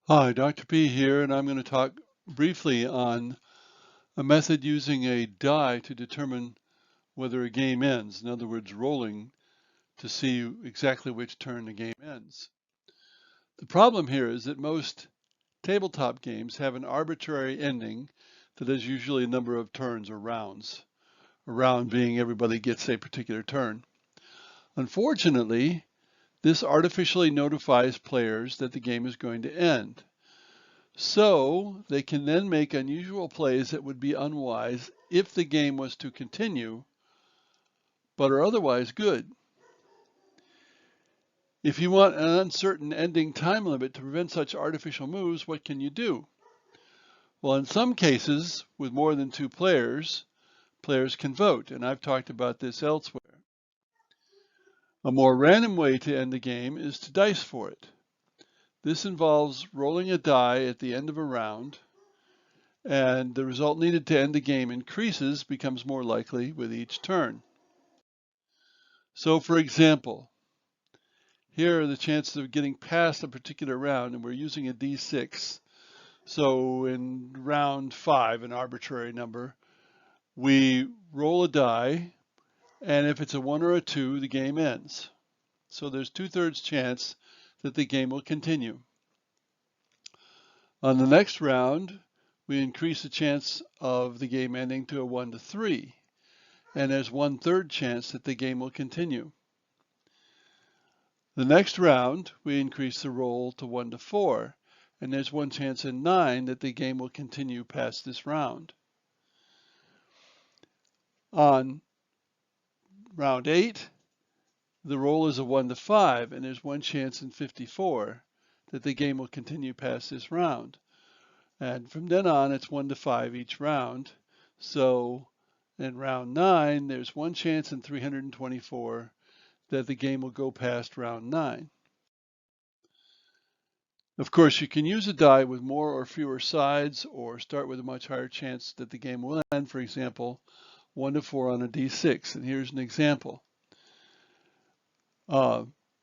Hi, Dr. P here, and I'm going to talk briefly on a method using a die to determine whether a game ends. In other words, rolling to see exactly which turn the game ends. The problem here is that most tabletop games have an arbitrary ending that is usually a number of turns or rounds. A round being everybody gets a particular turn. Unfortunately, this artificially notifies players that the game is going to end. So they can then make unusual plays that would be unwise if the game was to continue, but are otherwise good. If you want an uncertain ending time limit to prevent such artificial moves, what can you do? Well, in some cases, with more than two players, players can vote, and I've talked about this elsewhere. A more random way to end the game is to dice for it. This involves rolling a die at the end of a round, and the result needed to end the game increases, becomes more likely with each turn. So for example, here are the chances of getting past a particular round, and we're using a D6. So in round 5, an arbitrary number, we roll a die, and if it's a 1 or a 2, the game ends. So there's 2/3 chance that the game will continue. On the next round, we increase the chance of the game ending to a 1 to 3, and there's 1/3 chance that the game will continue. The next round, we increase the roll to 1 to 4, and there's 1 chance in 9 that the game will continue past this round. On round 8, the roll is a 1 to 5, and there's 1 chance in 54 that the game will continue past this round. And from then on, it's 1 to 5 each round. So in round 9, there's 1 chance in 324 that the game will go past round 9. Of course, you can use a die with more or fewer sides, or start with a much higher chance that the game will end. For example, 1 to 4 on a D6. And here's an example.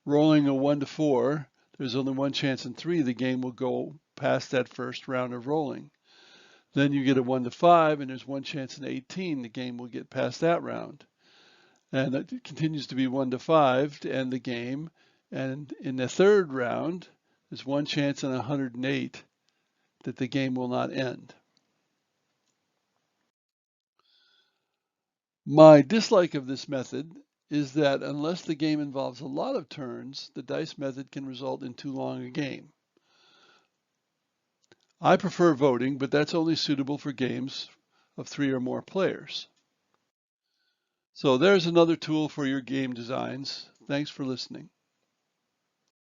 Rolling a 1 to 4, there's only 1 chance in 3 the game will go past that first round of rolling. Then you get a 1 to 5, and there's 1 chance in 18 the game will get past that round. And it continues to be 1 to 5 to end the game. And in the third round, there's 1 chance in 108 that the game will not end. My dislike of this method is that unless the game involves a lot of turns, the dice method can result in too long a game. I prefer voting, but that's only suitable for games of 3 or more players. So there's another tool for your game designs. Thanks for listening.